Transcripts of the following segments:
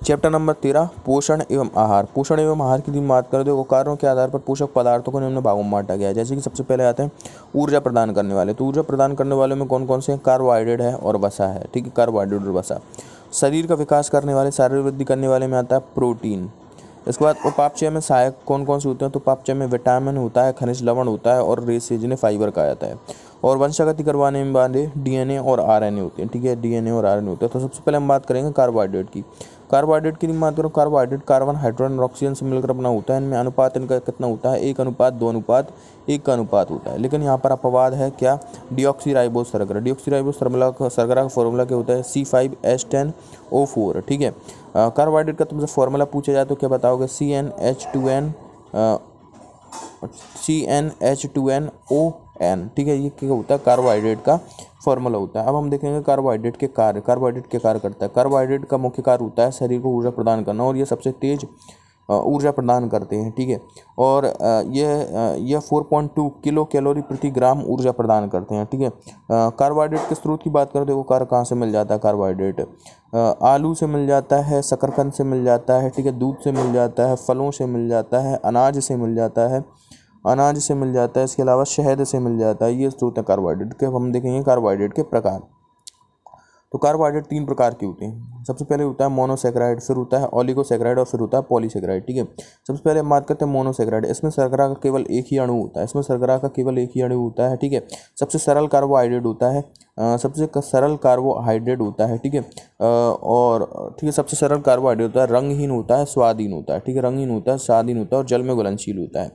Chapter number 13 पोषण एवं आहार। पोषण एवं आहार की बात करें तो कारणों के आधार पर पोषक पदार्थों को निम्न भागों में बांटा गया है। जैसे कि सबसे पहले आते हैं ऊर्जा प्रदान करने वाले। तो ऊर्जा प्रदान करने वाले में कौन कौन से हैं? कार्बोहाइड्रेट है और वसा है। ठीक है, कार्बोहाइड्रेट और वसा। शरीर का विकास करने वाले, शारीरिक वृद्धि करने वाले में आता है प्रोटीन। इसके बाद उपापचय में सहायक कौन कौन से होते हैं? तो उपापचय में विटामिन होता है, खनिज लवण होता है और रेसे जिन्हें फाइबर कहा जाता है। और वंशागति करवाने में वाले डीएनए और आरएनए होते हैं। ठीक है, डीएनए और आरएनए होते हैं। तो सबसे पहले हम बात करेंगे कार्बोहाइड्रेट की। कार्बोहाइड्रेट की बात करो, कार्बोहाइड्रेट कार्बन, हाइड्रोजन और ऑक्सीजन से मिलकर बना होता है। इनमें अनुपात इनका कितना होता है? 1:2:1 का अनुपात होता है। लेकिन यहाँ पर अपवाद है क्या? डीऑक्सीराइबोस शर्करा। डीऑक्सीराइबोस शर्करा का फॉर्मूला क्या होता है? C5H10O4। ठीक है, कार्बोहाइड्रेट का तुमसे फॉर्मूला पूछा जाए तो क्या बताओगे? CnH2n। ठीक है, ये क्या होता है? कार्बोहाइड्रेट का फॉर्मूला होता है। अब हम देखेंगे कार्बोहाइड्रेट के कार्य। कार्बोहाइड्रेट के कार्य करता है। कार्बोहाइड्रेट का मुख्य कार्य होता है शरीर को ऊर्जा प्रदान करना, और ये सबसे तेज ऊर्जा प्रदान करते हैं। ठीक है, और यह 4.2 किलो कैलोरी प्रति ग्राम ऊर्जा प्रदान करते हैं। ठीक है, कार्बोहाइड्रेट के स्रोत की बात करें तो वो कार्य कहाँ से मिल जाता है? कार्बोहाइड्रेट आलू से मिल जाता है, शकरकंद से मिल जाता है। ठीक है, दूध से मिल जाता है, फलों से मिल जाता है, अनाज से मिल जाता है, इसके अलावा शहद से मिल जाता है। ये स्रोत है कार्बोहाइड्रेट के। अब हम देखेंगे कार्बोहाइड्रेट के प्रकार। तो कार्बोहाइड्रेट 3 प्रकार के होते हैं। सबसे पहले होता है मोनोसैकेराइड, फिर होता है ओलिगोसैकेराइड और फिर होता है पॉलीसैकेराइड। ठीक है, सबसे पहले हम बात करते हैं मोनोसैकेराइड। इसमें शर्करा का केवल एक ही अणु होता है। ठीक है, सबसे सरल कार्बोहाइड्रेट होता है। ठीक है, और ठीक है, सबसे सरल कार्बोहाइड्रेट होता है, रंगहीन होता है, स्वादहीन होता है। ठीक है, रंगहीन होता है, स्वादहीन होता है और जल में घुलनशील होता है।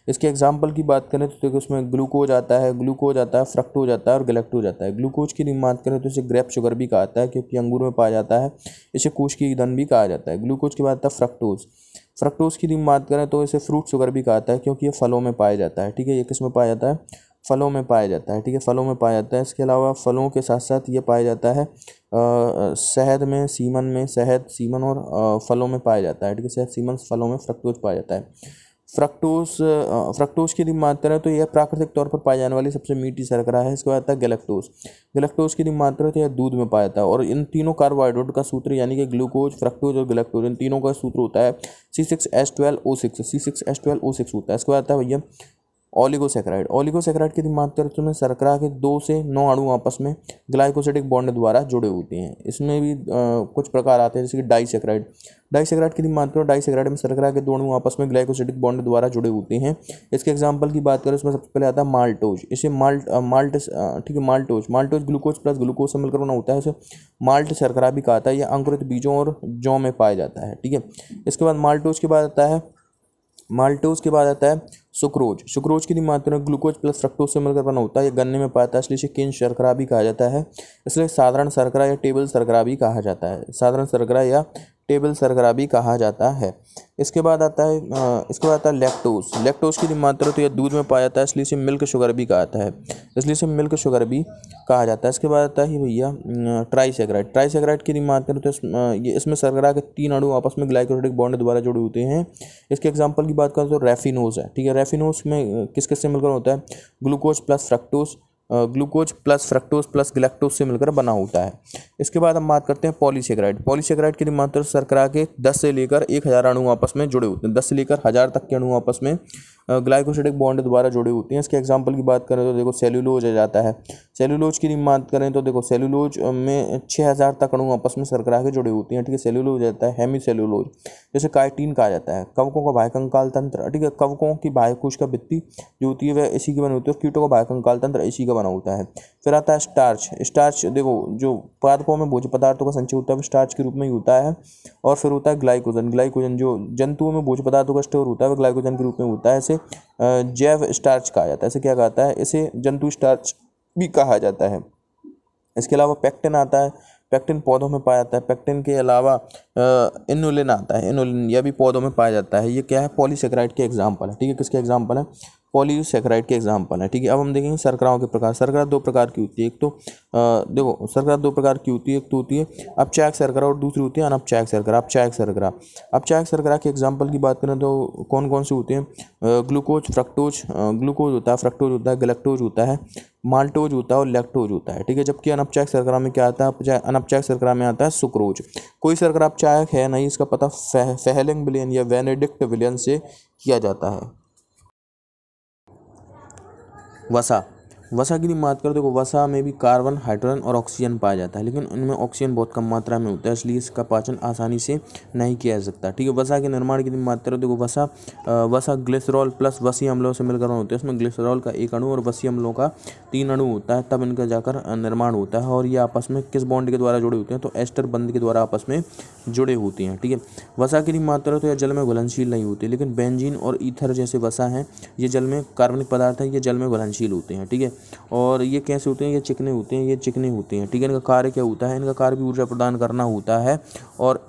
इसके एग्जाम्पल की बात करें तो देखो उसमें ग्लूकोज आता है, फ्रक्टोज आता है और गैलेक्टोज आता है। ग्लूकोज की बात करें तो इसे ग्रेप शुगर भी कहा जाता है क्योंकि अंगूर में पाया जाता है। इसे कोश की ईंधन भी कहा जाता है। ग्लूकोज की बात आता है फ्रक्टोज की बात करें तो इसे फ्रूट शुगर भी कहा जाता है क्योंकि ये फलों में पाया जाता है। ठीक है, ये किस में पाया जाता है? फलों में पाया जाता है। ठीक है, फलों में पाया जाता है। इसके अलावा फलों के साथ साथ ये पाया जाता है शहद में, सीमन और फलों में पाया जाता है। ठीक है, शहद, सीमन, फलों में फ्रक्टोज पाया जाता है। फ्रक्टोज की बात करें तो यह प्राकृतिक तौर पर पाई जाने वाली सबसे मीठी शर्करा है। इसके बाद आता है गैलेक्टोज की बात करें तो यह दूध में पाया जाता है। और इन तीनों कार्बोहाइड्रेट का सूत्र यानी कि ग्लूकोज, फ्रक्टोज और गैलेक्टोज, इन तीनों का सूत्र होता है C6H12O6 होता है। इसके बाद आता है भैया ओलिगोसैकेराइड की बात करें तो शर्करा के 2 से 9 अणु आपस में ग्लाइकोसिडिक बॉन्ड द्वारा जुड़े होते हैं। इसमें भी कुछ प्रकार आते हैं जैसे कि डाइसैकेराइड की बात करो। डाइसैकेराइड में शर्करा के 2 अणु आपस में ग्लाइकोसिडिक बॉन्ड द्वारा जुड़े होते हैं। इसके एग्जांपल की बात करें उसमें सबसे पहले आता है माल्टोज। इसे माल्टोज ग्लूकोज प्लस ग्लूकोज से मिलकर बना होता है। इसे माल्ट शर्करा भी कहा जाता है। यह अंकुरित बीजों और जौ में पाया जाता है। ठीक है, इसके बाद माल्टोज के बाद आता है सुक्रोज की बात करें ग्लूकोज प्लस फ्रक्टोज से मिलकर बना होता है। ये गन्ने में पाया जाता है, इसलिए इसे केन शर्करा भी कहा जाता है। इसलिए साधारण शर्करा या टेबल शर्करा भी कहा जाता है। इसके बाद आता है लैक्टोज की बात करें तो यह दूध में पाया जाता है, इसलिए इसे मिल्क शुगर भी कहा जाता है। इसके बाद आता है भैया ट्राइसैकेराइड की बात करें तो इसमें शर्करा के 3 अणु आपस में ग्लाइकोसिडिक बॉन्ड द्वारा जुड़े होते हैं। इसके एग्जांपल की बात करें तो रैफिनोज है। ठीक है, रैफिनोज में किस से मिलकर होता है? Glucose plus fructose plus galactose से मिलकर बना होता है। इसके बाद हम बात करते हैं पॉलीसैकेराइड की बात करें शर्करा के 10 से लेकर 1000 अणु आपस में जुड़े होते हैं। 10 से लेकर 1000 तक के अणु आपस में ग्लाइकोसिडिक बॉन्ड द्वारा जुड़े होते हैं। इसके एग्जांपल की बात करें तो देखो सेल्यूलोज आ जाता है। सेल्यूलोज की बात करें तो देखो सेल्यूलोज में 6000 तक अणु आपस में शर्करा के जुड़े होते हैं। ठीक है, सेल्यूलोज आता है। हेमी सेल्यूलोज जैसे काइटिन कहा जाता है। कवकों का बाह्यकंकाल तंत्र। ठीक है, कवकों की बाह्यकोश का भित्ति जो होती है वह इसी की बनी होती है और कीटों का बाह्यकंकाल तंत्र इसी का बना होता है। फिर आता है स्टार्च देखो जो पादपों में भोज्य पदार्थों का संचय होता है वो स्टार्च के रूप में ही होता है। और फिर होता है ग्लाइकोजन जो जंतुओं में भोज्य पदार्थों का स्टोर होता है वह ग्लाइकोजन के रूप में होता है। इसे जैव स्टार्च कहा जाता है। इसे क्या कहता है? इसे जंतु स्टार्च भी कहा जाता है। इसके अलावा पेक्टिन आता है। पेक्टिन पौधों में पाया जाता है। पेक्टिन के अलावा इनुलिन आता है। इनुलिन यह भी पौधों में पाया जाता है। ये क्या है? पॉलीसैकेराइड के एग्जाम्पल है। ठीक है, किसके एग्जाम्पल है? पॉलीसेकेराइड के एग्जाम्पल है। ठीक है, अब हम देखेंगे शर्कराओं के प्रकार। शर्करा दो प्रकार की होती है, एक तो देखो शर्करा दो प्रकार की होती है, एक तो होती है अपचायक शर्करा और दूसरी होती है अनपचायक शर्करा। अपचायक शर्करा, अपचायक शर्करा के एग्जाम्पल की बात करें तो कौन कौन से होते हैं? ग्लूकोज, फ्रक्टोज, ग्लूकोज होता है, फ्रक्टोज होता है, गैलेक्टोज होता है, माल्टोज होता है और लैक्टोज होता है। ठीक है, जबकि अनपचायक शर्करा में क्या आता है? अनपचायक शर्करा में आता है सुक्रोज। कोई शर्करा अपचायक है नहीं, इसका पता फेहलिंग विलयन या बेनेडिक्ट विलयन से किया जाता है। वसा, वसा की बात करें देखो वसा में भी कार्बन, हाइड्रोजन और ऑक्सीजन पाया जाता है, लेकिन इनमें ऑक्सीजन बहुत कम मात्रा में होता है, इसलिए इसका पाचन आसानी से नहीं किया जा सकता। ठीक है, वसा के निर्माण की बात करें देखो वसा ग्लिसरॉल प्लस वसीय अम्लों से मिलकर होते हैं। इसमें ग्लिसरॉल का एक अणु और वसीय अम्लों का 3 अणु होता है, तब इनका जाकर निर्माण होता है। और ये आपस में किस बॉन्ड के द्वारा जुड़े होते हैं? तो एस्टर बंध के द्वारा आपस में जुड़े होते हैं। ठीक है, वसा की बात करें तो यह जल में घुलनशील नहीं होती, लेकिन बेंजीन और ईथर जैसे वसा हैं, ये जल में कार्बनिक पदार्थ हैं, ये जल में घुलनशील होते हैं। ठीक है, और ये कैसे होते हैं? ये चिकने होते हैं, ये चिकने होते हैं। ठीक है, इनका कार्य क्या होता है? इनका कार्य भी ऊर्जा प्रदान करना होता है। और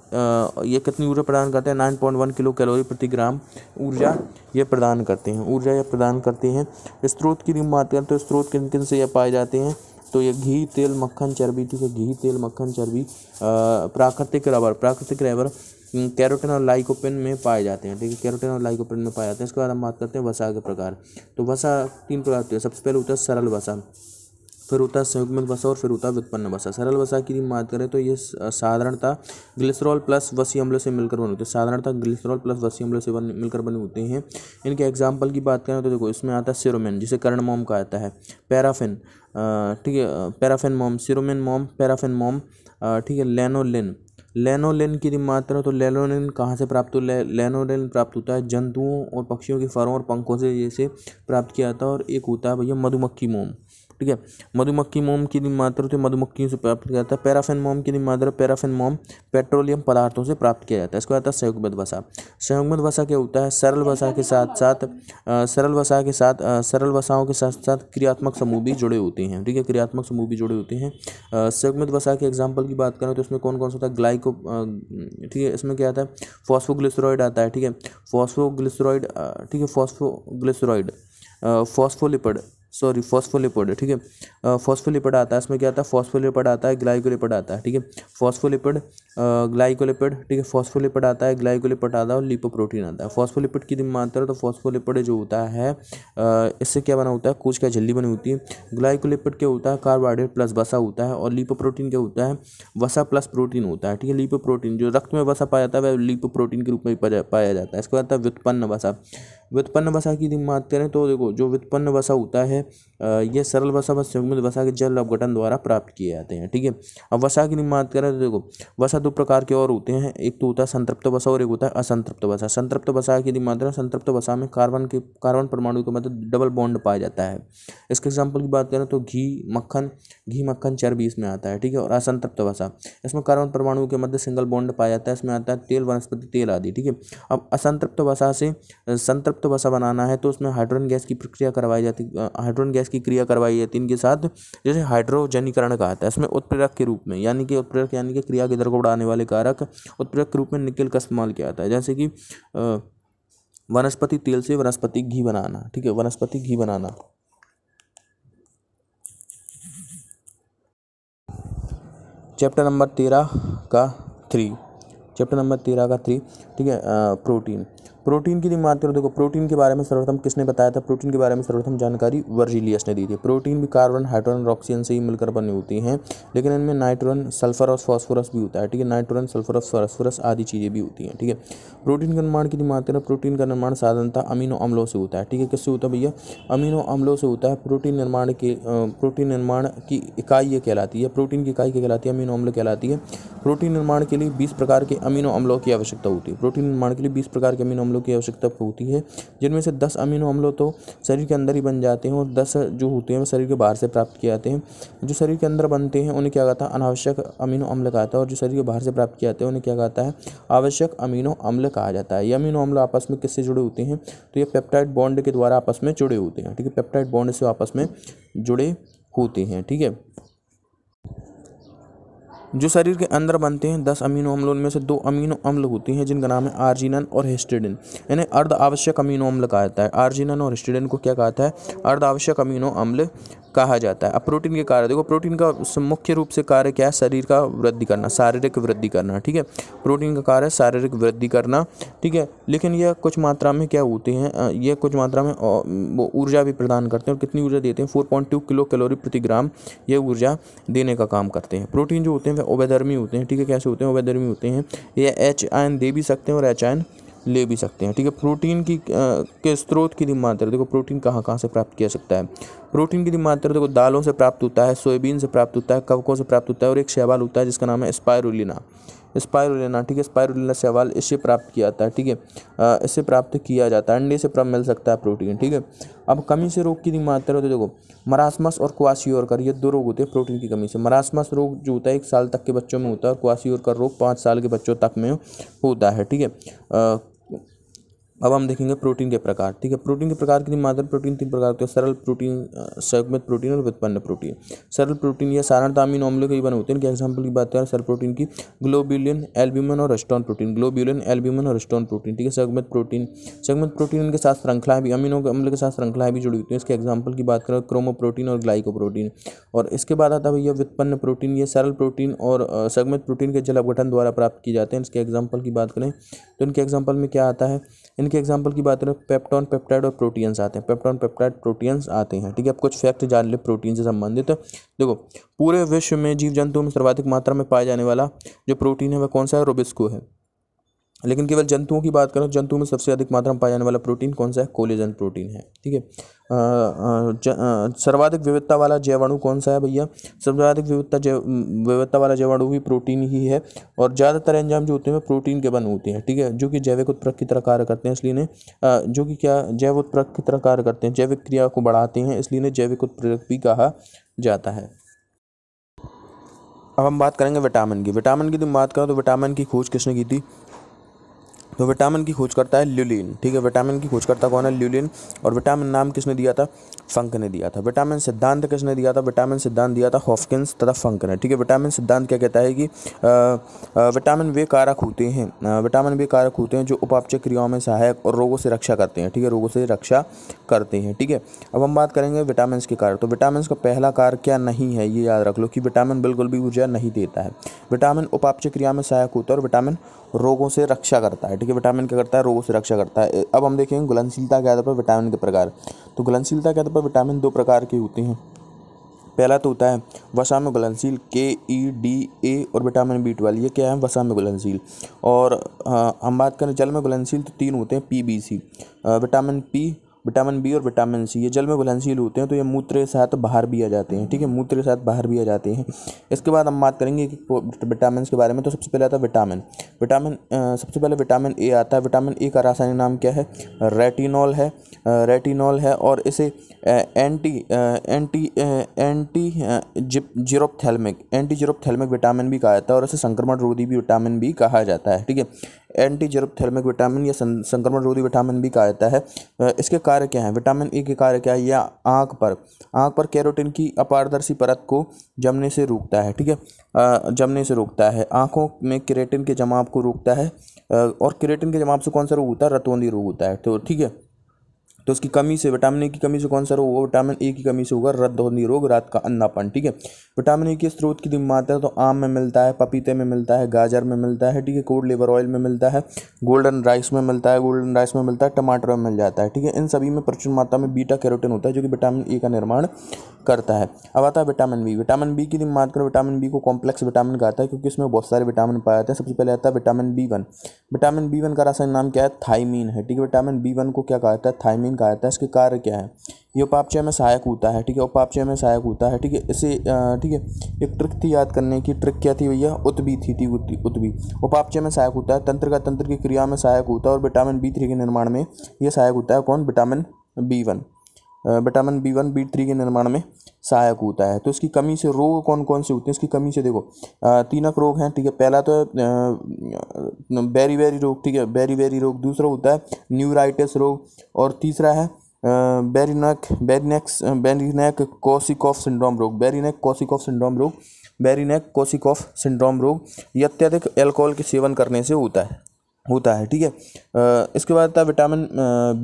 ये कितनी ऊर्जा प्रदान करते हैं? 9.1 किलो कैलोरी प्रति ग्राम ऊर्जा ये प्रदान करते हैं, ऊर्जा ये प्रदान करते हैं। स्रोत की बात करें तो स्रोत किन किन से ये पाए जाते हैं? तो ये घी, तेल, मक्खन, चर्बी। ठीक है, घी, तेल, मक्खन, चर्बी, प्राकृतिक रबर कैरोटीन और लाइकोपेन में पाए जाते हैं। ठीक है, कैरोटीन और लाइकोपेन में पाए जाते हैं। इसके बाद हम बात करते हैं वसा के प्रकार। तो वसा 3 प्रकार के, सबसे पहले होता है सरल वसा, फिर होता है संयुग्मित वसा और फिर होता है व्युत्पन्न वसा। सरल वसा की बात करें तो ये साधारणतः ग्लिसरॉल प्लस वसीय अम्ल से मिलकर बने होते हैं, साधारणतः ग्लिसरॉल प्लस वसीय अम्ल से मिलकर बने होते हैं। इनके एग्जाम्पल की बात करें तो देखो इसमें आता है सिरोमेन, जिसे कर्ण मोम कहा जाता है, पैराफिन, ठीक है, पैराफिन मोम, सिरोमेन मोम, पैराफिन मोम, ठीक है, लेनोलिन। लेनोलिन की बात करें तो लेनोलिन कहाँ से प्राप्त हो? लेनोलिन प्राप्त होता है जंतुओं और पक्षियों के फरों और पंखों से जैसे प्राप्त किया जाता है। और एक होता है भैया मधुमक्खी मोम। ठीक है, मधुमक्खी मोम की मात्रा तो मधुमक्खियों से प्राप्त किया जाता है। पैराफिन मोम की मात्रा, पैराफिन मोम पेट्रोलियम पदार्थों से प्राप्त किया जाता है। इसको आता है संयुग्मित वसा। संयुग्मित वसा क्या होता है? सरल वसा के साथ साथ सरल वसाओं के साथ साथ क्रियात्मक समूह भी जुड़े होते हैं। ठीक है, क्रियात्मक समूह भी जुड़े होते हैं। संयुग्मित वसा के एग्जाम्पल की बात करें तो इसमें कौन कौन सा होता है? ठीक है, इसमें क्या आता है? फॉस्फोग्लिसरॉइड आता है। ठीक है, फॉस्फोग्लिसरॉइड, ठीक है, फॉस्फोग्लिसरॉइड, फॉस्फोलिपिड। ठीक है, फॉस्फोलिपिड आता है। इसमें क्या आता है? फॉस्फोलिपिड आता है, ग्लाइकोलिपिड आता है। ठीक है, फॉस्फोलिपिड, ग्लाइकोलिपिड, ठीक है, फॉस्फोलिपिड आता है, ग्लाइकोलिपिड आता है और लिपोप्रोटीन आता है। फॉस्फोलिपिड की मात्रा तो फॉस्फोलिपिड जो होता है इससे क्या बना होता है? कोश का झिल्ली बनी होती है। ग्लाइकोलिपिड क्या होता है? कार्बोहाइड्रेट प्लस वसा होता है। और लिपोप्रोटीन क्या होता है? वसा प्लस प्रोटीन होता है। ठीक है, लिपोप्रोटीन जो रक्त में वसा पाया जाता है वह लिपोप्रोटीन के रूप में पाया जाता है। इसके बाद आता है व्युत्पन्न वसा। व्युत्पन्न वसा की बात करें तो देखो जो व्युत्पन्न वसा होता है यह सरल वसा व संयुग्मित वसा के जल अपघटन द्वारा प्राप्त किए जाते हैं। ठीक है, अब वसा की बात करें तो देखो वसा 2 प्रकार के और होते हैं, एक तो होता है संतृप्त वसा और एक होता है असंतृप्त वसा। संतृप्त वसा की बात करें, संतृप्त वसा में कार्बन परमाणु के मध्य डबल बॉन्ड पाया जाता है। इसके एग्जाम्पल की बात करें तो घी, मक्खन, चर्बी इसमें आता है। ठीक है, और असंतृप्त वसा, इसमें कार्बन परमाणु के मध्य सिंगल बॉन्ड पाया जाता है, इसमें आता है तेल, वनस्पति तेल आदि। ठीक है, अब असंतृप्त वसा से संतृप्त वसा बनाना है तो उसमें हाइड्रोजन गैस की प्रक्रिया करवाई जाती है, हाइड्रोजन गैस की क्रिया करवाई जाती है इनके साथ, जैसे हाइड्रोजनीकरण कहा जाता है। इसमें उत्प्रेरक के रूप में यानी कि क्रिया की दर को बढ़ाने वाले कारक उत्प्रेरक के रूप में निकेल का इस्तेमाल किया जाता है, जैसे कि वनस्पति तेल से वनस्पति घी बनाना। ठीक है, वनस्पति घी बनाना। चैप्टर नंबर 13 का 3। ठीक है, प्रोटीन की बात करो। देखो प्रोटीन के बारे में सर्वप्रथम किसने बताया था? प्रोटीन के बारे में सर्वप्रथम जानकारी वर्जिलियस ने दी थी। प्रोटीन भी कार्बन, हाइड्रोजन और ऑक्सीजन से ही मिलकर बनी होती हैं, लेकिन इनमें नाइट्रोजन, सल्फर और फास्फोरस भी होता है। ठीक है, नाइट्रोजन, सल्फर और फास्फोरस आदि चीज़ें भी होती हैं। ठीक है, प्रोटीन के निर्माण की बात करें, प्रोटीन का निर्माण साधारणतः अमीनो अम्लों से होता है। ठीक है, किससे होता है भैया? अमीनो अम्लों से होता है। प्रोटीन निर्माण की इकाई ये कहलाती है, प्रोटीन की इकाई क्या कहलाती है? अमीनो अम्ल कहलाती है। प्रोटीन निर्माण के लिए 20 प्रकार के अमीनो अम्लों की आवश्यकता होती है। प्रोटीन निर्माण के लिए 20 प्रकार के अमीनो अम्लों की आवश्यकता होती है, जिनमें से 10 अमीनो अम्ल तो शरीर के अंदर ही बन जाते हैं और 10 जो होते हैं वो शरीर के बाहर से प्राप्त किए जाते हैं। जो शरीर के अंदर बनते हैं उन्हें क्या कहता है? अनावश्यक अमीनो अम्ल कहा जाता है, और जो शरीर के बाहर से प्राप्त किए जाते हैं उन्हें क्या कहता है? आवश्यक अमीनो अम्ल कहा जाता है। ये अमीनो अम्ल आपस में किससे जुड़े होते हैं? तो ये पेप्टाइड बॉन्ड के द्वारा आपस में जुड़े होते हैं। ठीक है, पेप्टाइड बॉन्ड से आपस में जुड़े होते हैं। ठीक है, जो शरीर के अंदर बनते हैं 10 अमीनो अम्ल, उनमें से 2 अमीनो अम्ल होते हैं जिनका नाम है आर्जिनिन और हिस्टिडाइन। इन्हें अर्ध आवश्यक अमीनो अम्ल कहा जाता है। आर्जिनिन और हिस्टिडाइन को क्या कहता है? अर्ध आवश्यक अमीनो अम्ल कहा जाता है। अब प्रोटीन के कार्य देखो, प्रोटीन का मुख्य रूप से कार्य क्या है? शरीर का वृद्धि करना, शारीरिक वृद्धि करना, ठीक है। प्रोटीन का कार्य शारीरिक वृद्धि करना, ठीक है। लेकिन यह कुछ मात्रा में क्या होते हैं? ये कुछ मात्रा में वो ऊर्जा भी प्रदान करते हैं। और कितनी ऊर्जा देते हैं? 4.2 किलो कैलोरी प्रति ग्राम ये ऊर्जा देने का काम करते हैं। प्रोटीन जो होते हैं वह उभयधर्मी होते हैं, ठीक है। कैसे होते हैं? उभयधर्मी होते हैं। ये H आयन दे भी सकते हैं और H आयन ले भी सकते हैं, ठीक है। प्रोटीन की के स्रोत की मात्रा देखो, प्रोटीन कहाँ कहाँ से प्राप्त किया सकता है? प्रोटीन की मात्रा देखो, दालों से प्राप्त होता है, सोयाबीन से प्राप्त होता है, कवकों से प्राप्त होता है, और एक शैवाल होता है जिसका नाम है स्पाइरुलिना, ठीक है। स्पाइरुलिना शैवाल, इससे प्राप्त किया जाता है, ठीक है। इससे प्राप्त किया जाता है। अंडे से प्राप्त मिल सकता है प्रोटीन, ठीक है। अब कमी से रोग की मात्रा तो देखो, मरासमस और क्वाशियोरकर, ये 2 रोग होते हैं प्रोटीन की कमी से। मरासमस रोग जो होता है 1 साल तक के बच्चों में होता है, और क्वाशियोरकर रोग 5 साल के बच्चों तक में होता है, ठीक है। अब हम देखेंगे प्रोटीन के प्रकार, ठीक है। प्रोटीन के प्रकार की मात्रा, प्रोटीन 3 प्रकार के: सरल प्रोटीन, संयुग्मित प्रोटीन और व्युत्पन्न प्रोटीन। सरल प्रोटीन ये साधारणतः अमीनो अम्लों के ही बने होते हैं। इनके एग्जाम्पल की बात करें सरल प्रोटीन की, ग्लोब्यूलिन, एल्ब्यूमिन और हिस्टोन प्रोटीन। ग्लोब्यूलिन, एल्ब्यूमिन और हिस्टोन प्रोटीन, ठीक है। संयुग्मित प्रोटीन इनके साथ श्रृंखलाएं भी, अमीनो अम्ल के साथ श्रृंखलाएं भी जुड़ी होती हैं। इसके एग्जाम्पल की बात करें क्रोमोप्रोटीन और ग्लाइकोप्रोटीन। और इसके बाद आता है भैया व्युत्पन्न प्रोटीन। ये सरल प्रोटीन और संयुग्मित प्रोटीन के जल अपघटन द्वारा प्राप्त किए जाते हैं। इसके एग्जाम्पल की बात करें तो इनके एग्जाम्पल में क्या आता है? इनके एग्जाम्पल की बात करें पेप्टोन, पेप्टाइड और प्रोटीन्स आते हैं। पेप्टोन, पेप्टाइड, प्रोटीन्स आते हैं, ठीक है। अब कुछ फैक्ट जान ले प्रोटीन से संबंधित। देखो, पूरे विश्व में जीव जंतुओं में सर्वाधिक मात्रा में पाया जाने वाला जो प्रोटीन है वह कौन सा है? रोबिस्को है। लेकिन केवल जंतुओं की बात करें, जंतुओं में सबसे अधिक मात्रा में पाया जाने वाला प्रोटीन कौन सा है? कोलेजन प्रोटीन है, ठीक है। सर्वाधिक विविधता वाला जैवाणु कौन सा है भैया? सर्वाधिक विविधता वाला जैवाणु भी प्रोटीन ही है। और ज़्यादातर एंजाइम जो होते हैं प्रोटीन के बने होते हैं, ठीक है, जो कि जैविक उत्प्रेरक की तरह कार्य करते हैं। इसलिए इन्हें जो कि क्या जैव उत्प्रेरक की तरह कार्य करते हैं, जैविक क्रिया को बढ़ाते हैं, इसलिए इन्हें जैविक उत्प्रेरक भी कहा जाता है। अब हम बात करेंगे विटामिन की। विटामिन की बात करें तो विटामिन की खोज किसने की थी? तो विटामिन की खोज करता है ल्यूलिन, ठीक है। विटामिन की खोज करता कौन है? ल्यूलिन। और विटामिन नाम किसने दिया था? फंक ने दिया था। विटामिन सिद्धांत किसने दिया था? विटामिन सिद्धांत दिया था हॉफकिंस तथा फंक ने, ठीक है। विटामिन सिद्धांत क्या कहता है कि विटामिन वे कारक होते हैं जो उपापचय क्रियाओं में सहायक और रोगों से रक्षा करते हैं, ठीक है, रोगों से रक्षा करते हैं, ठीक है। अब हम बात करेंगे विटामिन के कार्य। तो विटामिन का पहला कार्य क्या नहीं है, ये याद रख लो कि विटामिन बिल्कुल भी ऊर्जा नहीं देता है। विटामिन उपापचय क्रिया में सहायक होता है और विटामिन रोगों से रक्षा करता है, ठीक है। विटामिन क्या करता है? रोगों से रक्षा करता है। अब हम देखेंगे घुलनशीलता के आधार पर विटामिन के प्रकार। तो घुलनशीलता के आधार पर विटामिन 2 प्रकार के होते हैं। पहला तो होता है वसा में घुलनशील KEDA और विटामिन B12, ये क्या है? वसा में घुलनशील। और हम बात करें जल में घुलनशील तो 3 होते हैं PBC, vitamin P, vitamin B और विटामिन C। ये जल में घुलनशील होते हैं तो ये मूत्र के साथ बाहर भी आ जाते हैं, ठीक है, मूत्र के साथ बाहर भी आ जाते हैं। इसके बाद हम बात करेंगे कि विटामिन के बारे में। तो सबसे पहले आता है सबसे पहले विटामिन A आता है। विटामिन A का रासायनिक नाम क्या है? रेटिनॉल है। और इसे जीरोप्थेल्मिक विटामिन भी कहा जाता है, और इसे संक्रमण रोधी भी विटामिन भी कहा जाता है, ठीक है। एंटीजीरोप्थेल्मिक विटामिन या संक्रमण रोधी विटामिन भी कहा जाता है। इसके कार्य क्या है? विटामिन ए के कार्य क्या है? या आँख पर कैरोटीन की अपारदर्शी परत को जमने से रोकता है, ठीक है, जमने से रोकता है। आँखों में केराटिन के जमाव को रोकता है। और केराटिन के जमाव से कौन सा रोग होता है? रतौंधी रोग होता है, तो ठीक है। तो उसकी कमी से, विटामिन ए की कमी से कौन सा रोग होगा? विटामिन ए की कमी से होगा रतौंधी रोग, रात का अंधापन, ठीक है। विटामिन ए के स्रोत की मात्रा तो आम में मिलता है, पपीते में मिलता है, गाजर में मिलता है, ठीक है, कोड लिवर ऑयल में मिलता है, गोल्डन राइस में मिलता है, टमाटर में मिल जाता है, ठीक है। इन सभी में प्रचुर मात्रा में बीटा कैरोटीन होता है जो कि विटामिन ए का निर्माण करता है। अब आता है विटामिन बी। विटामिन बी की मात्रा, विटामिन बी को कॉम्प्लेक्स विटामिन कहता है क्योंकि इसमें बहुत सारे विटामिन पाए जाते हैं। सबसे पहले आता है विटामिन B1। विटामिन B1 का रासायनिक नाम क्या है? थाइमीन है, ठीक है। विटामिन B1 को क्या कहा जाता है? थाइमीन कहा जाता है। इसके कार्य क्या है? ये उपापचय में सहायक होता है, ठीक है, उपापचय में सहायक होता है, ठीक है। इसे ठीक है, एक ट्रिक थी याद करने की। ट्रिक क्या थी भैया? उत्बी थी उत्बी। उपापचय में सहायक होता है, तंत्र की क्रिया में सहायक होता है, और विटामिन B3 के निर्माण में ये सहायक होता है। कौन? Vitamin B1। Vitamin B1 B3 के निर्माण में सहायक होता है। तो इसकी कमी से रोग कौन कौन से होते हैं? इसकी कमी से देखो 3 रोग हैं, ठीक है। पहला तो बेरी रोग, ठीक है, बेरी रोग। दूसरा होता है न्यूराइटिस रोग, और तीसरा है बेरिनेक कोर्साकॉफ सिंड्रोम रोग। बेरिनेक कोर्साकॉफ सिंड्रोम रोग ये अत्यधिक अल्कोहल के सेवन करने से होता है। ठीक है। इसके बाद आता है विटामिन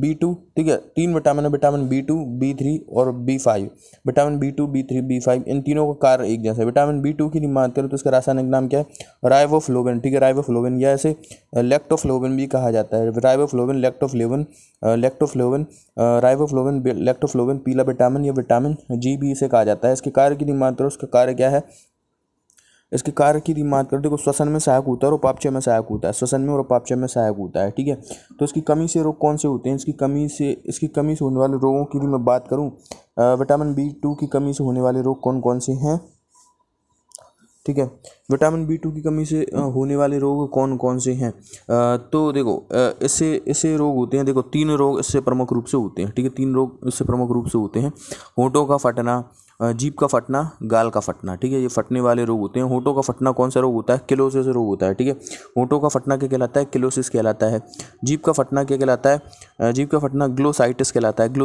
B2। ठीक है, 3 विटामिन है, विटामिन B2, B3 और B5। Vitamin B2, B3, B5 इन तीनों का कार्य एक जैसा है। विटामिन B2 की बात करें तो इसका रासायनिक नाम क्या है? राइबोफ्लोविन। ठीक है, राइबोफ्लोविन या इसे लैक्टोफ्लोविन भी कहा जाता है। राइबोफ्लोविन, लैक्टोफ्लोविन पीला विटामिन या विटामिन G भी इसे कहा जाता है। इसके कार्य की बात करें, उसका कार्य क्या है? इसके कार्य की बात करें तो श्वसन में सहायक होता है और उपापचय में सहायक होता है। श्वसन में और उपापचय में सहायक होता है। ठीक है, तो इसकी कमी से रोग कौन से होते हैं? इसकी कमी से होने वाले रोगों की भी मैं बात करूं, विटामिन B2 की कमी से होने वाले रोग कौन कौन से हैं? ठीक है, विटामिन B2 की कमी से होने वाले रोग कौन कौन से हैं? तो देखो, इससे रोग होते हैं। देखो, 3 रोग इससे प्रमुख रूप से होते हैं। ठीक है, 3 रोग इससे प्रमुख रूप से होते हैं। होंठों का फटना, जीभ का फटना, गाल का फटना। ठीक है, ये फटने वाले रोग होते हैं। होंठों का फटना कौन सा रोग होता है? किलोसिस रोग होता है। ठीक है, होंठों का फटना क्या कहलाता है? किलोसिस कहलाता है। जीभ का फटना क्या कहलाता है? जीभ का फटना ग्लोसाइटिस कहलाता है। ठीक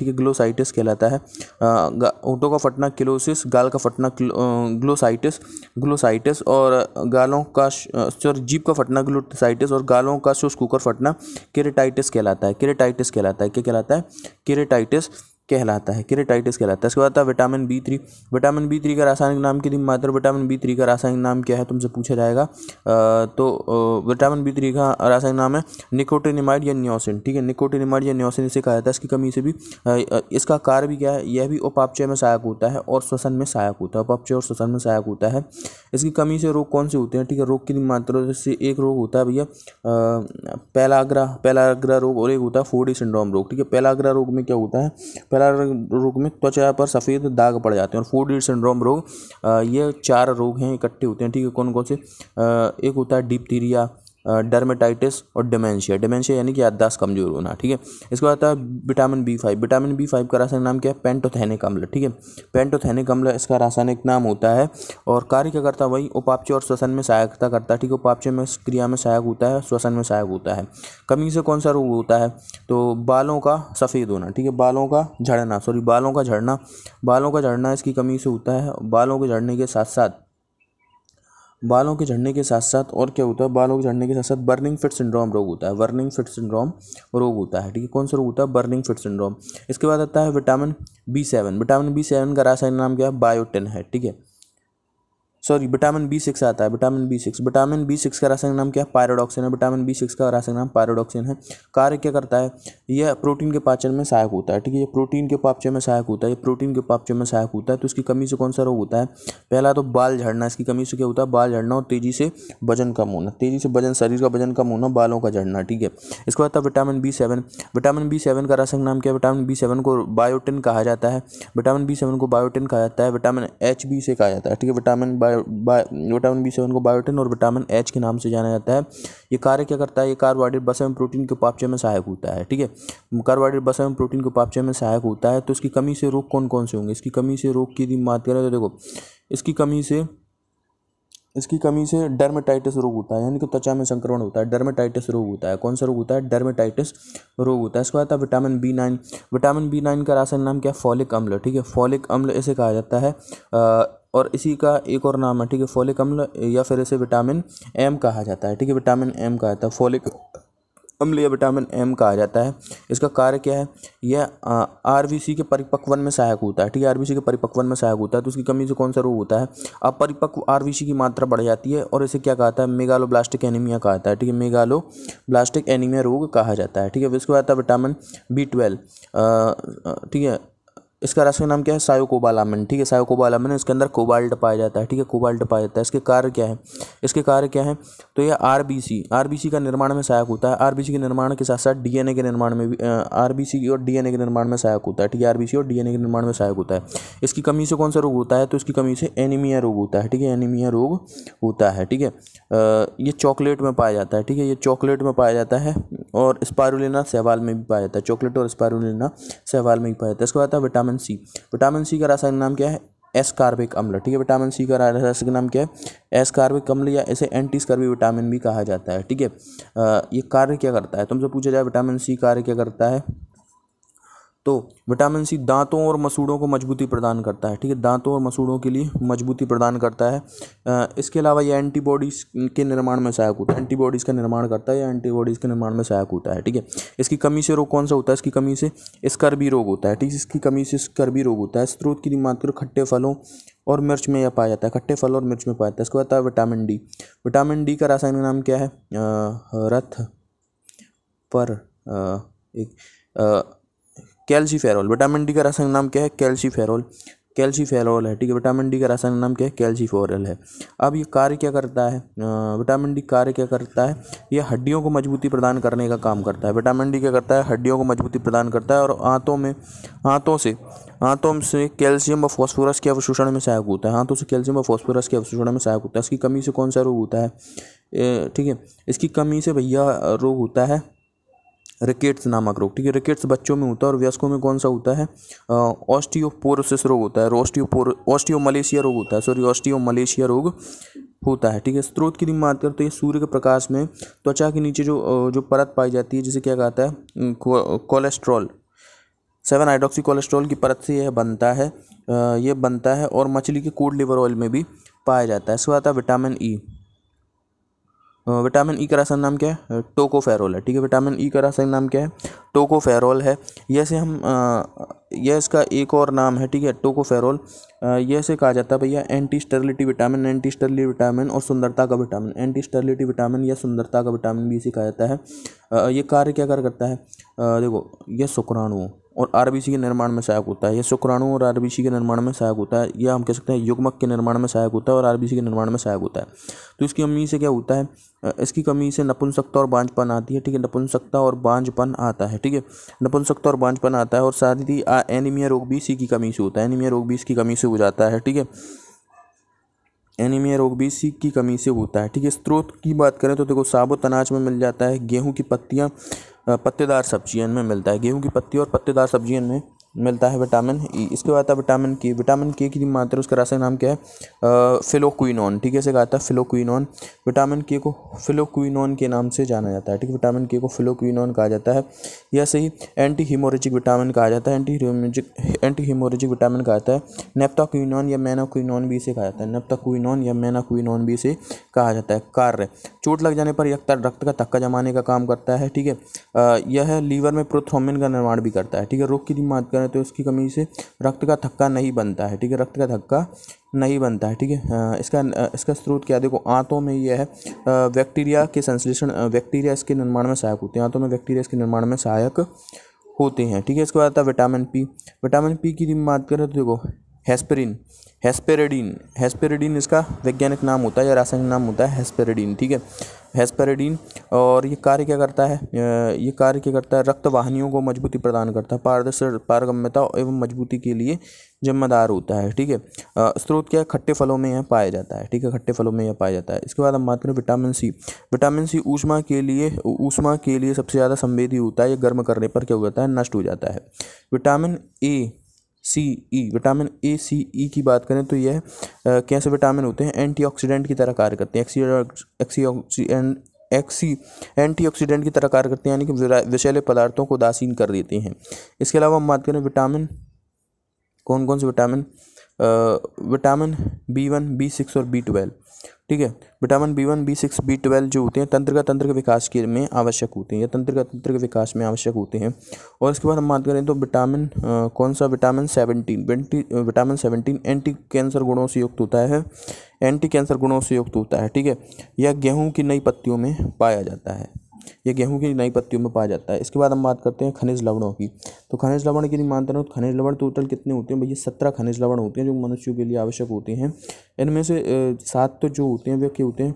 है, ग्लोसाइटिस कहलाता है। होंठों का फटना किलोसिस, गाल का फटना ग्लोसाइटिस और गालों का जीभ का फटना ग्लोसाइटिस और गालों का शुष्क होकर फटना केरेटाइटिस कहलाता है। क्या कहलाता है? केरेटाइटिस कहलाता है। इसके बाद आता है विटामिन B3। विटामिन B3 का रासायनिक नाम की मात्रा, विटामिन B3 का रासायनिक नाम क्या है तुमसे पूछा जाएगा। विटामिन B3 का रासायनिक नाम है निकोटिनिमाइड या नियोसिन। ठीक है, निकोटिनिमाइड या नियोसिन इसे कहा जाता है। इसकी कमी से भी इसका कार्य भी क्या है? यह भी उपापचय में सहायक होता है और श्वसन में सहायक होता है। उपापचय और श्वसन में सहायक होता है। इसकी कमी से रोग कौन से होते हैं? ठीक है, रोग की मात्रा से एक रोग होता है भैया पेलाग्रा रोग और एक होता है 4D सिंड्रोम रोग। ठीक है, पेलाग्रा रोग में क्या होता है? पेलाग्रा रोग में त्वचा पर सफ़ेद दाग पड़ जाते हैं। और 4D सिंड्रोम रोग, ये 4 रोग हैं, इकट्ठे होते हैं। ठीक है, कौन कौन से? एक होता है डिप्थीरिया, डर्मेटाइटिस और डिमेंशिया यानी कि याददाश्त कमजोर होना। ठीक है, इसके बाद आता है विटामिन B5। विटामिन B5 का रासायनिक नाम क्या है? पेंटोथेनिक अम्ल। ठीक है, पेंटोथेनिक अम्ल इसका रासायनिक नाम होता है और कार्य क्या करता है? वही उपापचय और श्वसन में सहायता करता है। ठीक है, उपापचय में क्रिया में सहायक होता है, श्वसन में सहायक होता है। कमी से कौन सा रोग होता है? तो बालों का सफ़ेद होना। ठीक है, बालों का झड़ना इसकी कमी से होता है। बालों के झड़ने के साथ साथ और क्या होता है? बालों के झड़ने के साथ साथ बर्निंग फिट सिंड्रोम रोग होता है। ठीक है, कौन सा रोग होता है? Burning fit syndrome. इसके बाद आता है विटामिन B7। विटामिन B7 का रासायनिक नाम क्या है? बायोटिन है। ठीक है, विटामिन B6 आता है। विटामिन B6 का रासायनिक नाम क्या है? पायरोडॉक्सिन है। विटामिन B6 का रासायनिक नाम पायरोडॉक्सिन है। कार्य क्या करता है? यह प्रोटीन के पाचन में सहायक होता है। ठीक है, ये प्रोटीन के पाचन में सहायक होता है। तो इसकी कमी से कौन सा रोग होता है? पहला तो बाल झड़ना। इसकी कमी से क्या होता है? बाल झड़ना और तेजी से वजन कम होना। शरीर का वजन कम होना, बालों का झड़ना। ठीक है, इसके बाद आता है विटामिन B7। विटामिन B7 का रासायनिक नाम क्या है? विटामिन B7 को बायोटिन कहा जाता है। विटामिन B7 को बायोटिन कहा जाता है। विटामिन HB से कहा जाता है। ठीक है, विटामिन B7 को बायोटिन और विटामिन H के नाम से जाना जाता है। ये कार्य क्या करता है? ये कार्बोहाइड्रेट बसा एवं प्रोटीन के उपापचय में सहायक होता है। ठीक है, कार्बोहाइड्रेट बसा एवं प्रोटीन के उपापचय में सहायक होता है। तो इसकी कमी से रोग कौन कौन से होंगे? इसकी कमी से रोग की बात करें तो देखो, इसकी कमी से डर्मेटाइटिस रोग होता है, यानी कि त्वचा में संक्रमण होता है। डर्मेटाइटिस रोग होता है। कौन सा रोग होता है? डर्मेटाइटिस रोग होता है। इसके बाद आता है विटामिन B9। विटामिन B9 का रासायनिक नाम क्या है? फॉलिक अम्ल। ठीक है, फॉलिक अम्ल इसे कहा जाता है और इसी का एक और नाम है। ठीक है, फॉलिक अम्ल या फिर इसे विटामिन M कहा जाता है। ठीक है, विटामिन M कहा जाता है, फॉलिक अम्ल या विटामिन M कहा जाता है। इसका कार्य क्या है? यह RBC के परिपक्वन में सहायक होता है। ठीक है, RBC के परिपक्वन में सहायक होता है। तो उसकी कमी से कौन सा रोग होता है? अपरिपक्व RBC की मात्रा बढ़ जाती है और इसे क्या कहता है? मेगालोब्लास्टिक एनीमिया कहता है। ठीक है, मेगालोब्लास्टिक एनीमिया रोग कहा जाता है। ठीक है, इसके बाद आता है विटामिन B12। ठीक है, इसका रासायनिक नाम क्या है? सायोकोबालामिन। ठीक है, सायोकोबालामिन, इसके अंदर कोबाल्ट पाया जाता है। ठीक है, कोबाल्ट पाया जाता है। इसके कार्य क्या है? तो यह आरबीसी का निर्माण में सहायक होता है। आरबीसी के निर्माण के साथ साथ डीएनए के निर्माण में भी आरबीसी और डीएनए के निर्माण में सहायक होता है। ठीक है, आरबीसी और डीएनए के निर्माण में सहायक होता है। इसकी कमी से कौन सा रोग होता है? तो इसकी कमी से एनीमिया रोग होता है। ठीक है, एनीमिया रोग होता है। ठीक है, ये चॉकलेट में पाया जाता है। ठीक है, ये चॉकलेट में पाया जाता है और स्पारुलिना शैवाल में भी पाया जाता है। चॉकलेट और स्पारुलिना शैवाल में भी पाया जाता है। इसके बाद आता है विटामिन सी। विटामिन सी का रासायनिक नाम क्या है? एस्कार्बिक अम्ल। ठीक है, विटामिन सी का रासायनिक नाम क्या है? एस्कार्बिक अम्ल या इसे एंटीस्कर्बी विटामिन भी कहा जाता है। ठीक है, ये कार्य क्या करता है? तुमसे पूछा जाए विटामिन सी कार्य क्या करता है? तो विटामिन सी दांतों और मसूड़ों को मजबूती प्रदान करता है, ठीक है, दांतों और मसूड़ों के लिए मजबूती प्रदान करता है। इसके अलावा ये एंटीबॉडीज़ के निर्माण में सहायक होता है, एंटीबॉडीज़ का निर्माण करता है या एंटीबॉडीज़ के निर्माण में सहायक होता है, ठीक है। इसकी कमी से रोग कौन सा होता है? इसकी कमी से स्कर्वी रोग होता है, ठीक है, इसकी कमी से स्कर्वी रोग होता है। स्रोत की बात करो, खट्टे फलों और मिर्च में यह पाया जाता है, खट्टे फल और मिर्च में पाया जाता है। इसको आता है विटामिन डी। विटामिन डी का रासायनिक नाम क्या है? रथ पर एक कैल्सीफेरॉल। विटामिन डी का रासायनिक नाम क्या है? कैल्सीफेरॉल, कैल्सीफेरॉल है, ठीक है। विटामिन डी का रासायनिक नाम क्या है? कैल्सीफेरॉल है। अब ये कार्य क्या करता है? विटामिन डी कार्य क्या करता है? ये हड्डियों को मजबूती प्रदान करने का काम करता है। विटामिन डी क्या करता है? हड्डियों को मजबूती प्रदान करता है और आंतों से कैल्शियम व फॉस्फोरस के अवशोषण में सहायक होता है। आंतों से कैल्शियम व फॉस्फोरस के अवशोषण में सहायक होता है। इसकी कमी से कौन सा रोग होता है? ठीक है, इसकी कमी से भैया रोग होता है रिकेट्स नामक रोग, ठीक है। रिकेट्स बच्चों में होता है और वयस्कों में कौन सा होता है? ऑस्टियोपोरोसिस रोग होता है, ऑस्टियोमलेशिया रोग होता है, ऑस्टियोमलेशिया रोग होता है, ठीक है। स्रोत की बात करते हैं, सूर्य के प्रकाश में त्वचा के नीचे जो परत पाई जाती है जिसे क्या कहता है? कोलेस्ट्रॉल, 7 हाइड्रोक्सी कोलेस्ट्रॉल की परत से यह बनता है और मछली के कोड लिवर ऑयल में भी पाया जाता है। इसके बाद आता है विटामिन ई। विटामिन ई का रासायनिक नाम क्या है? टोकोफेरोल है, ठीक है। विटामिन ई का रासायनिक नाम क्या है? टोकोफेरोल है। यह इसका एक और नाम है, ठीक है, टोकोफेरोल। यह से कहा जाता है भैया एंटी स्टेरिलिटी विटामिन और सुंदरता का विटामिन, एंटी स्टेरिलिटी विटामिन या सुंदरता का विटामिन भी इसे कहा जाता है। ये कार्य क्या करता है? देखो, यह शुक्राणुओं और आरबीसी के निर्माण में सहायक होता है। यह शुक्राणु और आरबीसी के निर्माण में सहायक होता है, या हम कह सकते हैं युग्मक के निर्माण में सहायक होता है और आरबीसी के निर्माण में सहायक होता है। तो इसकी कमी से क्या होता है? इसकी कमी से नपुंसकता और बांझपन आती है, ठीक है, नपुंसकता और बांझपन आता है, ठीक है, नपुंसकता और बांझपन आता है। और साथ ही एनीमिया रोग भी इसी की कमी से होता है, एनीमिया रोग भी इसकी कमी से हो जाता है, ठीक है, एनीमिया रोग भी इसी की कमी से होता है, ठीक है। स्रोत की बात करें तो देखो, साबुत अनाज में मिल जाता है, गेहूं की पत्तियां, पत्तेदार सब्जियों में मिलता है, गेहूं की पत्ती और पत्तेदार सब्जियों में मिलता है विटामिन ई। इसके बाद आता है विटामिन के। विटामिन के की मात्रा, उसका रासायनिक नाम क्या है? फिलोक्विनोन, ठीक है, इसे कहा जाता है फिलोक्विनोन। विटामिन के को फिलोक्विनोन के नाम से जाना जाता है, ठीक है, विटामिन के को फिलोक्विनोन कहा जाता है। या सही एंटी हीमोरेजिक विटामिन कहा जाता है, एंटी हीमोरेजिक विटामिन कहा जाता है। नेप्टाक्विनोन या मेनाक्विनोन भी इसे कहा जाता है, नेप्टाक्विनोन या मेनाक्विनोन भी इसे कहा जाता है। कार्य, चोट लग जाने पर रक्त का थक्का जमाने का काम करता है, ठीक है। यह लीवर में प्रोथ्रोम्बिन का निर्माण भी करता है, ठीक है। रोग की बात करें तो इसकी कमी से रक्त का थक्का नहीं बनता है, ठीक है, रक्त का थक्का नहीं बनता है, ठीक है। इसका स्रोत क्या है? देखो, आंतों में यह है बैक्टीरिया के संश्लेषण, बैक्टीरिया इसके निर्माण में सहायक होते हैं, आंतों में बैक्टीरिया इसके निर्माण में सहायक होते हैं, ठीक है। इसके बाद आता है विटामिन पी। विटामिन पी की बात करें तो देखो, हेस्पेरिडीन इसका वैज्ञानिक नाम होता है या रासायनिक नाम होता है हेस्पेरिडीन, ठीक है, हेस्पेरिडीन। और ये कार्य क्या करता है? रक्त वाहिनियों को मजबूती प्रदान करता है, पारगम्यता एवं मजबूती के लिए जिम्मेदार होता है, ठीक है। स्रोत क्या है? खट्टे फलों में यह पाया जाता है, ठीक है, खट्टे फलों में यह पाया जाता है। इसके बाद हम बात करें विटामिन सी। विटामिन सी ऊष्मा के लिए सबसे ज़्यादा संवेदी होता है, ये गर्म करने पर क्या हो जाता है? नष्ट हो जाता है। विटामिन ए सी ई की बात करें तो यह कैसे विटामिन होते हैं? एंटीऑक्सीडेंट की तरह कार्य करते हैं, एंटीऑक्सीडेंट की तरह कार्य करते हैं, यानी कि विषैले पदार्थों को उदासीन कर देते हैं। इसके अलावा हम बात करें विटामिन, कौन कौन से विटामिन? विटामिन B1, B6 और B12, ठीक है। विटामिन B1, B6, B12 जो होते हैं तंत्र के विकास के में आवश्यक होते हैं, या तंत्र के विकास में आवश्यक होते हैं। और इसके बाद हम बात करें तो विटामिन कौन सा? विटामिन 17 एंटी कैंसर गुणों से युक्त होता है, एंटी कैंसर गुणों से युक्त होता है, ठीक है। यह गेहूं की नई पत्तियों में पाया जाता है, इसके बाद हम बात करते हैं खनिज लवणों की। तो खनिज लवण की मानते हैं, खनिज लवण टोटल कितने होते हैं भैया? 17 खनिज लवण होते हैं जो मनुष्यों के लिए आवश्यक होते हैं। इनमें से 7 तो जो होते हैं वे क्या होते हैं?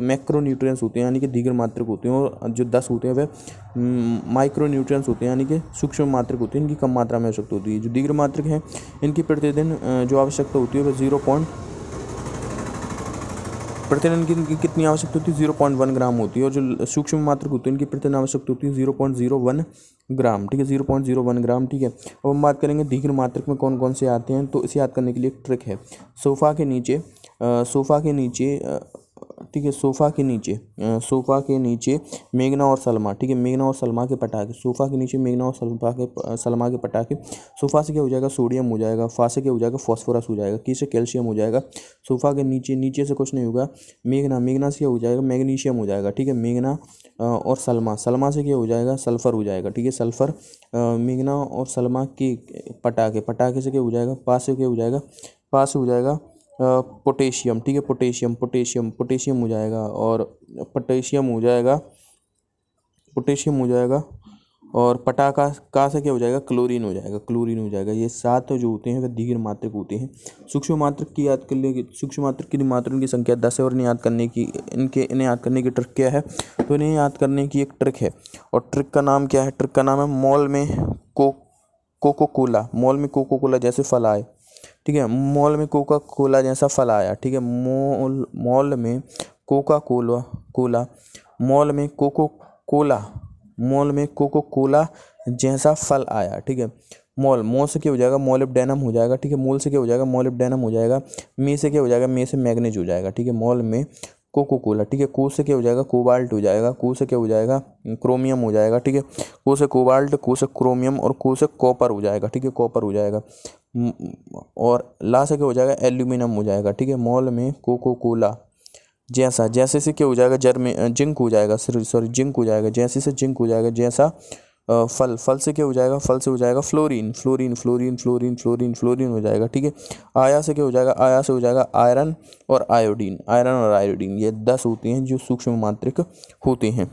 मैक्रोन्यूट्रिएंट्स होते हैं, यानी कि दीर्घ मात्रक होते हैं, और जो 10 होते हैं वे माइक्रोन्यूट्रिएंट्स होते हैं, यानी कि सूक्ष्म मात्रक होते हैं, इनकी कम मात्रा में आवश्यकता होती है। जो दीर्घ मात्रक हैं इनकी प्रतिदिन जो आवश्यकता होती है वह प्रतिदिन की कितनी आवश्यकता होती है? 0.1 ग्राम होती है। और जो सूक्ष्म मात्रक होती है इनकी प्रतिदिन आवश्यकता होती है 0.01 ग्राम, ठीक है, 0.01 ग्राम, ठीक है। अब हम बात करेंगे दीर्घ मात्रक में कौन कौन से आते हैं। तो इसे याद करने के लिए एक ट्रिक है, सोफा के नीचे ठीक है, सोफ़ा के नीचे मेघना और सलमा, ठीक है, मेघना और सलमा के पटाखे, सोफ़ा के नीचे मेघना और सलमा के पटाखे। सोफ़ा से क्या हो जाएगा, सोडियम हो जाएगा, फा से क्या हो जाएगा, फॉस्फोरस हो जाएगा, की से कैल्शियम हो जाएगा। सोफ़ा के नीचे से कुछ नहीं होगा, मेघना से क्या हो जाएगा, मैग्नीशियम हो जाएगा, ठीक है, मेघना और सलमा से क्या हो जाएगा, सल्फ़र हो जाएगा, ठीक है, सल्फ़र। मेघना और सलमा के पटाखे से क्या हो जाएगा, पा से क्या हो जाएगा, पोटेशियम, ठीक है, पोटेशियम हो जाएगा, और पोटेशियम हो जाएगा, और पटाखा का से क्या हो जाएगा, क्लोरीन हो जाएगा। ये 7 जो होते हैं वह दीर्घ मात्रक होते हैं। सूक्ष्म मात्रक की मात्रा की संख्या 10 है, और इन्हें याद करने की ट्रिक क्या है, तो इन्हें याद करने की एक ट्रिक है, और ट्रिक का नाम क्या है, ट्रिक का नाम है मॉल में कोको कोला जैसे फल आए, ठीक है, मॉल में कोका कोला जैसा फल आया, ठीक है, मॉल में कोका कोला मॉल में कोको कोला जैसा फल आया, ठीक है। मॉल से क्या हो जाएगा, मोलिब्डेनम हो जाएगा, ठीक है, मोल से क्या हो जाएगा, मोलिब्डेनम हो जाएगा, में से क्या हो जाएगा, में से मैग्नीज हो जाएगा, ठीक है, मॉल में कोको कोला, ठीक है, को से क्या हो जाएगा, कोबाल्ट हो जाएगा, को से क्या हो जाएगा, क्रोमियम हो जाएगा, ठीक है, को से कोबाल्ट, को से क्रोमियम, और को से कॉपर हो जाएगा, ठीक है, कॉपर हो जाएगा। और ला से क्या हो जाएगा, एल्यूमिनियम हो जाएगा, ठीक है, मॉल में कोको कोला जैसे से क्या हो जाएगा, जिंक हो जाएगा, जिंक हो जाएगा, जैसे से जिंक हो जाएगा, जैसा फल से क्या हो जाएगा, फल से हो जाएगा फ्लोरीन हो जाएगा, ठीक है। आया से क्या हो जाएगा, आया से हो जाएगा आयरन और आयोडीन, ये 10 होते हैं जो सूक्ष्म मात्रक होते हैं।